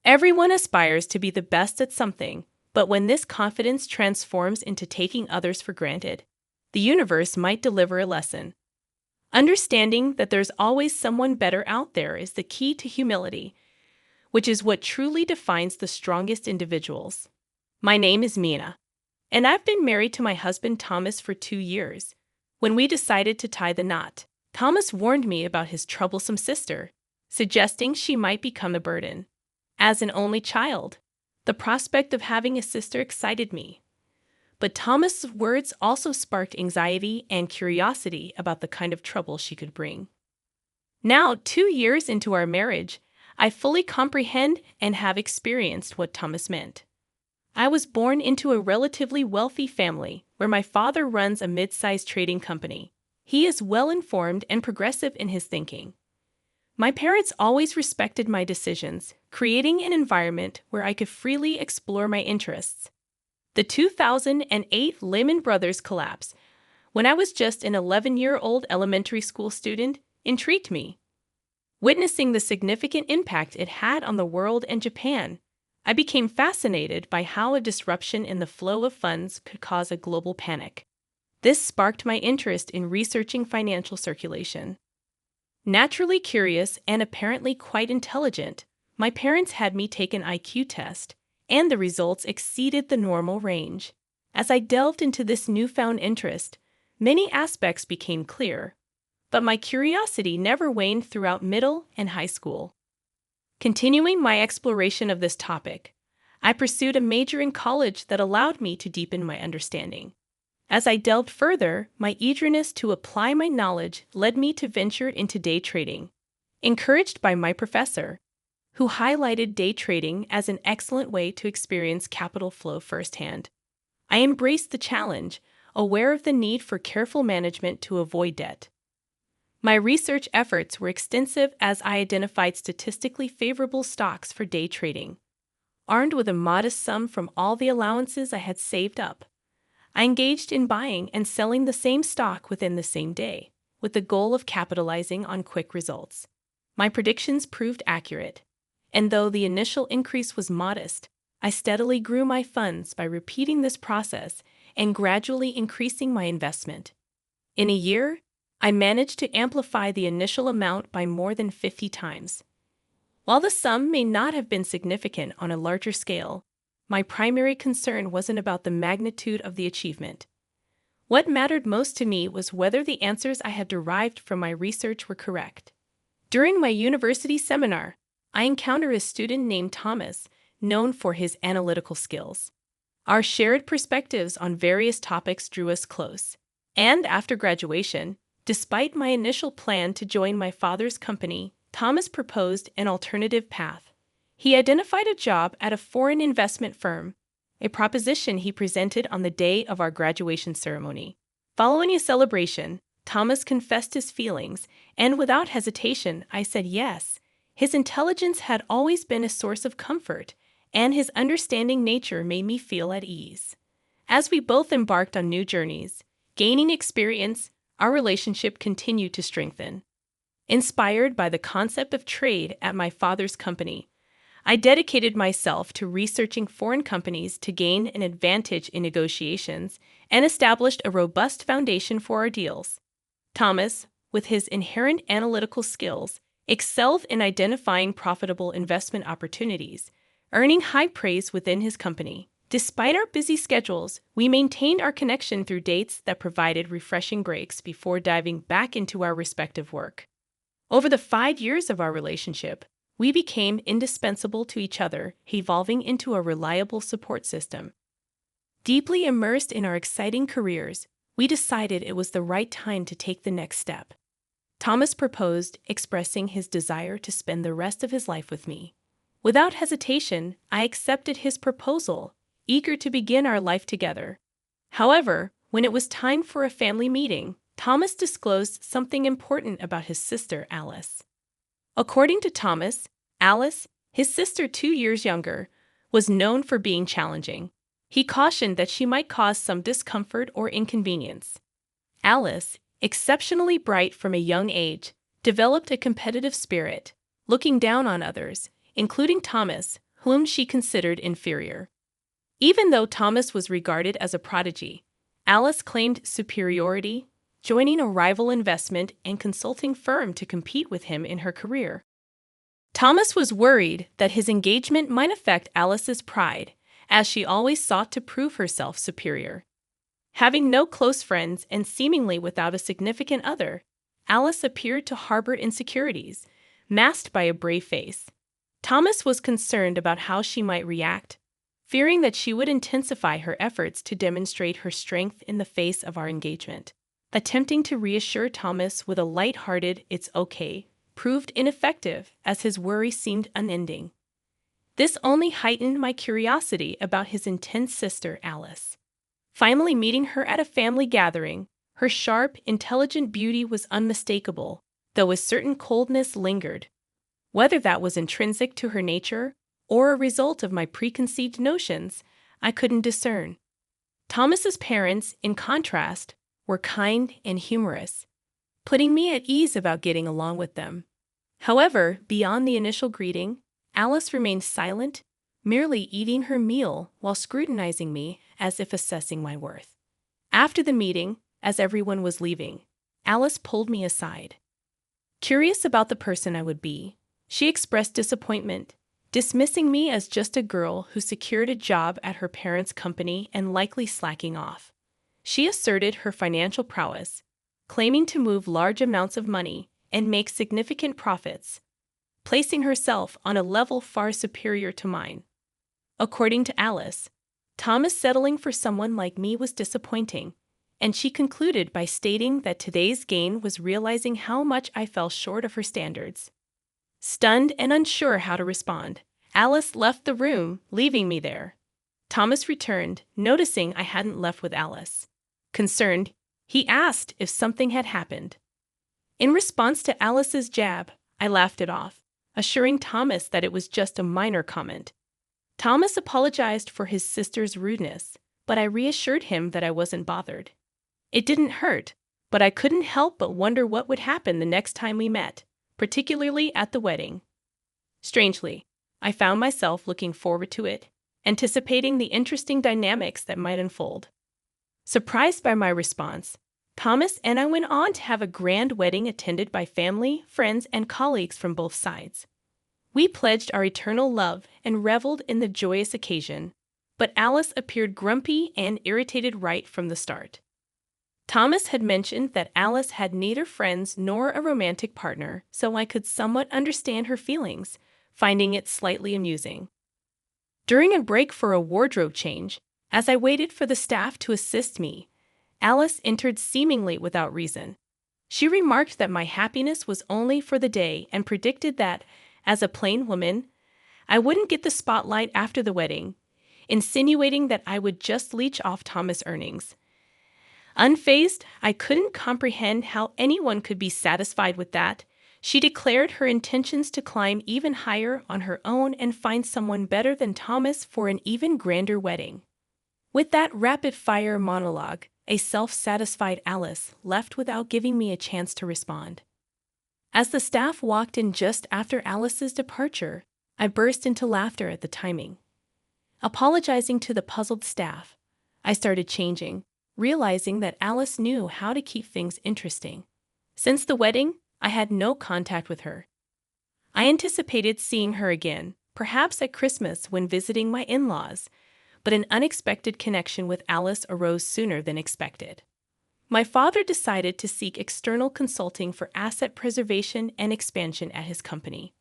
Everyone aspires to be the best at something, but when this confidence transforms into taking others for granted, the universe might deliver a lesson. Understanding that there's always someone better out there is the key to humility, which is what truly defines the strongest individuals. My name is Mina, and I've been married to my husband Thomas for 2 years. When we decided to tie the knot, Thomas warned me about his troublesome sister, suggesting she might become a burden. As an only child, the prospect of having a sister excited me. But Thomas's words also sparked anxiety and curiosity about the kind of trouble she could bring. Now, 2 years into our marriage, I fully comprehend and have experienced what Thomas meant. I was born into a relatively wealthy family where my father runs a mid-sized trading company. He is well-informed and progressive in his thinking. My parents always respected my decisions, creating an environment where I could freely explore my interests. The 2008 Lehman Brothers collapse, when I was just an 11-year-old elementary school student, intrigued me. Witnessing the significant impact it had on the world and Japan, I became fascinated by how a disruption in the flow of funds could cause a global panic. This sparked my interest in researching financial circulation. Naturally curious and apparently quite intelligent, my parents had me take an IQ test, and the results exceeded the normal range. As I delved into this newfound interest, many aspects became clear, but my curiosity never waned throughout middle and high school. Continuing my exploration of this topic, I pursued a major in college that allowed me to deepen my understanding. As I delved further, my eagerness to apply my knowledge led me to venture into day trading, encouraged by my professor, who highlighted day trading as an excellent way to experience capital flow firsthand. I embraced the challenge, aware of the need for careful management to avoid debt. My research efforts were extensive as I identified statistically favorable stocks for day trading. Armed with a modest sum from all the allowances I had saved up, I engaged in buying and selling the same stock within the same day, with the goal of capitalizing on quick results. My predictions proved accurate, and though the initial increase was modest, I steadily grew my funds by repeating this process and gradually increasing my investment. In a year, I managed to amplify the initial amount by more than 50 times. While the sum may not have been significant on a larger scale, my primary concern wasn't about the magnitude of the achievement. What mattered most to me was whether the answers I had derived from my research were correct. During my university seminar, I encountered a student named Thomas, known for his analytical skills. Our shared perspectives on various topics drew us close, and after graduation, despite my initial plan to join my father's company, Thomas proposed an alternative path. He identified a job at a foreign investment firm, a proposition he presented on the day of our graduation ceremony. Following a celebration, Thomas confessed his feelings, and without hesitation, I said yes. His intelligence had always been a source of comfort, and his understanding nature made me feel at ease. As we both embarked on new journeys, gaining experience, our relationship continued to strengthen. Inspired by the concept of trade at my father's company, I dedicated myself to researching foreign companies to gain an advantage in negotiations and established a robust foundation for our deals. Thomas, with his inherent analytical skills, excelled in identifying profitable investment opportunities, earning high praise within his company. Despite our busy schedules, we maintained our connection through dates that provided refreshing breaks before diving back into our respective work. Over the 5 years of our relationship, we became indispensable to each other, evolving into a reliable support system. Deeply immersed in our exciting careers, we decided it was the right time to take the next step. Thomas proposed, expressing his desire to spend the rest of his life with me. Without hesitation, I accepted his proposal, eager to begin our life together. However, when it was time for a family meeting, Thomas disclosed something important about his sister, Alice. According to Thomas, Alice, his sister 2 years younger, was known for being challenging. He cautioned that she might cause some discomfort or inconvenience. Alice, exceptionally bright from a young age, developed a competitive spirit, looking down on others, including Thomas, whom she considered inferior. Even though Thomas was regarded as a prodigy, Alice claimed superiority, joining a rival investment and consulting firm to compete with him in her career. Thomas was worried that his engagement might affect Alice's pride, as she always sought to prove herself superior. Having no close friends and seemingly without a significant other, Alice appeared to harbor insecurities, masked by a brave face. Thomas was concerned about how she might react, fearing that she would intensify her efforts to demonstrate her strength in the face of our engagement. Attempting to reassure Thomas with a light-hearted "it's okay" proved ineffective, as his worry seemed unending. This only heightened my curiosity about his intense sister, Alice. Finally meeting her at a family gathering, her sharp, intelligent beauty was unmistakable, though a certain coldness lingered. Whether that was intrinsic to her nature or a result of my preconceived notions, I couldn't discern. Thomas's parents, in contrast, were kind and humorous, putting me at ease about getting along with them. However, beyond the initial greeting, Alice remained silent, merely eating her meal while scrutinizing me as if assessing my worth. After the meeting, as everyone was leaving, Alice pulled me aside. Curious about the person I would be, she expressed disappointment, dismissing me as just a girl who secured a job at her parents' company and likely slacking off. She asserted her financial prowess, claiming to move large amounts of money and make significant profits, placing herself on a level far superior to mine. According to Alice, Thomas settling for someone like me was disappointing, and she concluded by stating that today's gain was realizing how much I fell short of her standards. Stunned and unsure how to respond, Alice left the room, leaving me there. Thomas returned, noticing I hadn't left with Alice. Concerned, he asked if something had happened. In response to Alice's jab, I laughed it off, assuring Thomas that it was just a minor comment. Thomas apologized for his sister's rudeness, but I reassured him that I wasn't bothered. It didn't hurt, but I couldn't help but wonder what would happen the next time we met, particularly at the wedding. Strangely, I found myself looking forward to it, anticipating the interesting dynamics that might unfold. Surprised by my response, Thomas and I went on to have a grand wedding attended by family, friends, and colleagues from both sides. We pledged our eternal love and reveled in the joyous occasion, but Alice appeared grumpy and irritated right from the start. Thomas had mentioned that Alice had neither friends nor a romantic partner, so I could somewhat understand her feelings, finding it slightly amusing. During a break for a wardrobe change, as I waited for the staff to assist me, Alice entered seemingly without reason. She remarked that my happiness was only for the day and predicted that, as a plain woman, I wouldn't get the spotlight after the wedding, insinuating that I would just leech off Thomas' earnings. Unfazed, I couldn't comprehend how anyone could be satisfied with that. She declared her intentions to climb even higher on her own and find someone better than Thomas for an even grander wedding. With that rapid-fire monologue, a self-satisfied Alice left without giving me a chance to respond. As the staff walked in just after Alice's departure, I burst into laughter at the timing. Apologizing to the puzzled staff, I started changing, realizing that Alice knew how to keep things interesting. Since the wedding, I had no contact with her. I anticipated seeing her again, perhaps at Christmas when visiting my in-laws, but an unexpected connection with Alice arose sooner than expected. My father decided to seek external consulting for asset preservation and expansion at his company.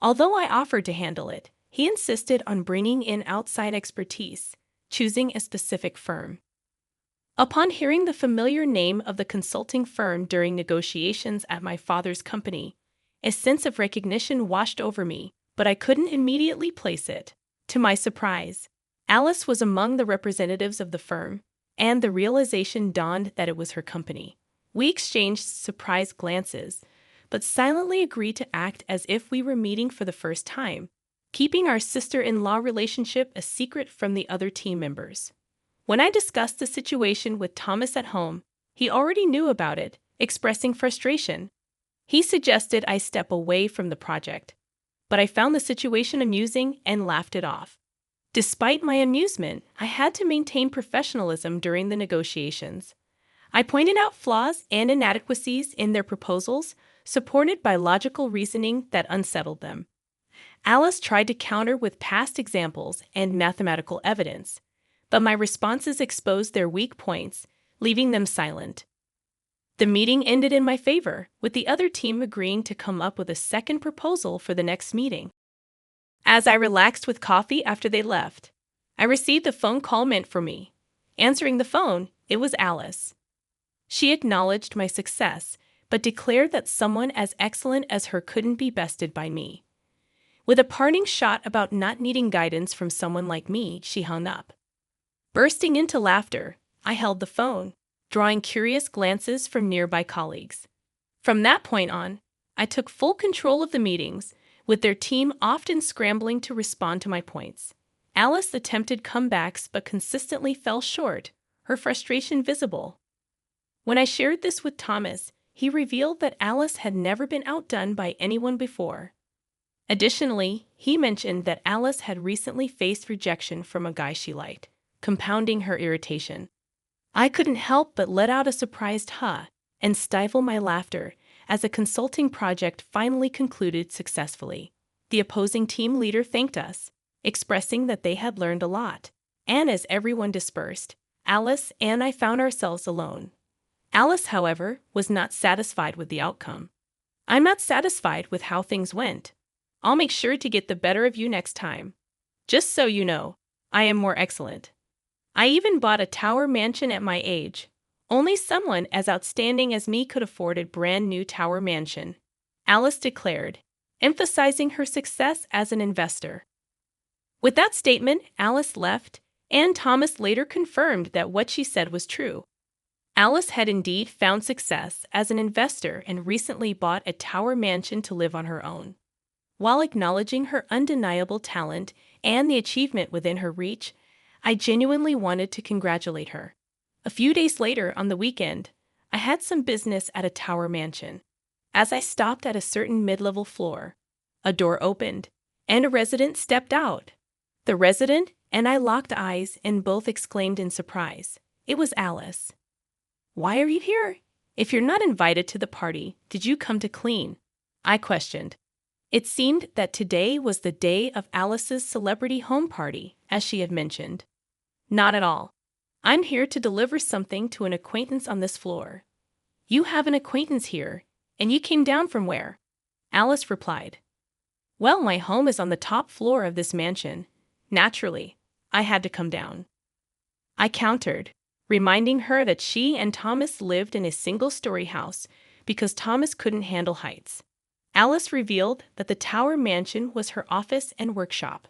Although I offered to handle it, he insisted on bringing in outside expertise, choosing a specific firm. Upon hearing the familiar name of the consulting firm during negotiations at my father's company, a sense of recognition washed over me, but I couldn't immediately place it. To my surprise, Alice was among the representatives of the firm, and the realization dawned that it was her company. We exchanged surprised glances, but silently agreed to act as if we were meeting for the first time, keeping our sister-in-law relationship a secret from the other team members. When I discussed the situation with Thomas at home, he already knew about it, expressing frustration. He suggested I step away from the project, but I found the situation amusing and laughed it off. Despite my amusement, I had to maintain professionalism during the negotiations. I pointed out flaws and inadequacies in their proposals, supported by logical reasoning that unsettled them. Alice tried to counter with past examples and mathematical evidence, but my responses exposed their weak points, leaving them silent. The meeting ended in my favor, with the other team agreeing to come up with a second proposal for the next meeting. As I relaxed with coffee after they left, I received a phone call meant for me. Answering the phone, it was Alice. She acknowledged my success, but declared that someone as excellent as her couldn't be bested by me. With a parting shot about not needing guidance from someone like me, she hung up. Bursting into laughter, I held the phone, drawing curious glances from nearby colleagues. From that point on, I took full control of the meetings, with their team often scrambling to respond to my points. Alice attempted comebacks but consistently fell short, her frustration visible. When I shared this with Thomas, he revealed that Alice had never been outdone by anyone before. Additionally, he mentioned that Alice had recently faced rejection from a guy she liked, compounding her irritation. I couldn't help but let out a surprised "huh" and stifle my laughter as a consulting project finally concluded successfully. The opposing team leader thanked us, expressing that they had learned a lot. And as everyone dispersed, Alice and I found ourselves alone. Alice, however, was not satisfied with the outcome. "I'm not satisfied with how things went. I'll make sure to get the better of you next time. Just so you know, I am more excellent. I even bought a tower mansion at my age. Only someone as outstanding as me could afford a brand new tower mansion," Alice declared, emphasizing her success as an investor. With that statement, Alice left, and Thomas later confirmed that what she said was true. Alice had indeed found success as an investor and recently bought a tower mansion to live on her own. While acknowledging her undeniable talent and the achievement within her reach, I genuinely wanted to congratulate her. A few days later, on the weekend, I had some business at a tower mansion. As I stopped at a certain mid-level floor, a door opened, and a resident stepped out. The resident and I locked eyes and both exclaimed in surprise. It was Alice. "Why are you here? If you're not invited to the party, did you come to clean?" I questioned. It seemed that today was the day of Alice's celebrity home party, as she had mentioned. "Not at all. I'm here to deliver something to an acquaintance on this floor." "You have an acquaintance here, and you came down from where?" Alice replied. "Well, my home is on the top floor of this mansion. Naturally, I had to come down." I countered, reminding her that she and Thomas lived in a single-story house because Thomas couldn't handle heights. Alice revealed that the tower mansion was her office and workshop.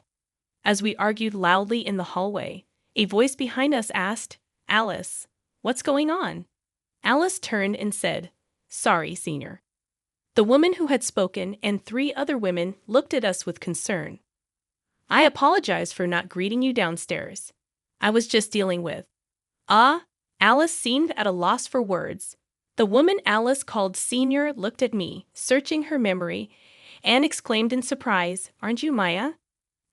As we argued loudly in the hallway, a voice behind us asked, "Alice, what's going on?" Alice turned and said, "Sorry, Senior." The woman who had spoken and 3 other women looked at us with concern. "I apologize for not greeting you downstairs. I was just dealing with..." Alice seemed at a loss for words. The woman Alice called Senior looked at me, searching her memory, and exclaimed in surprise, "Aren't you Maya?"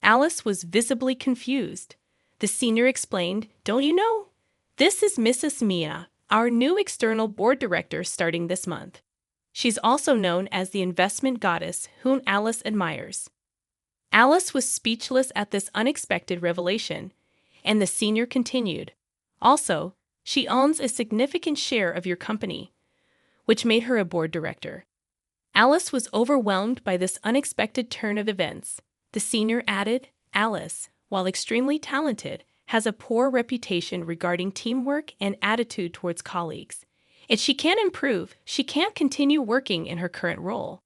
Alice was visibly confused. The senior explained, "Don't you know? This is Mrs. Mia, our new external board director starting this month. She's also known as the investment goddess whom Alice admires." Alice was speechless at this unexpected revelation, and the senior continued, "Also, she owns a significant share of your company, which made her a board director." Alice was overwhelmed by this unexpected turn of events. The senior added, "Alice, while extremely talented, has a poor reputation regarding teamwork and attitude towards colleagues. If she can't improve, she can't continue working in her current role."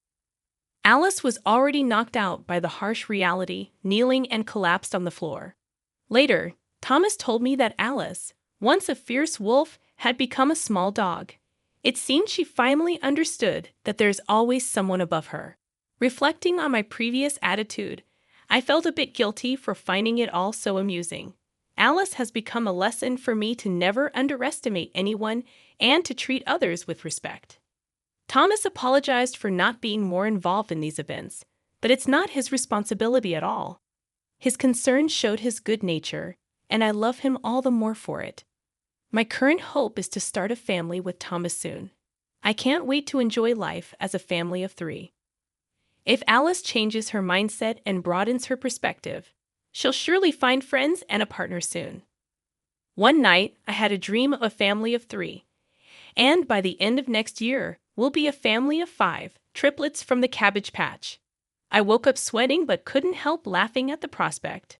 Alice was already knocked out by the harsh reality, kneeling and collapsed on the floor. Later, Thomas told me that Alice, once a fierce wolf, had become a small dog. It seemed she finally understood that there's always someone above her. Reflecting on my previous attitude, I felt a bit guilty for finding it all so amusing. Alice has become a lesson for me to never underestimate anyone and to treat others with respect. Thomas apologized for not being more involved in these events, But it's not his responsibility at all. His concern showed his good nature, and I love him all the more for it. My current hope is to start a family with Thomas soon. I can't wait to enjoy life as a family of 3. If Alice changes her mindset and broadens her perspective, she'll surely find friends and a partner soon. One night, I had a dream of a family of 3, and by the end of next year, we'll be a family of 5, triplets from the Cabbage Patch. I woke up sweating but couldn't help laughing at the prospect.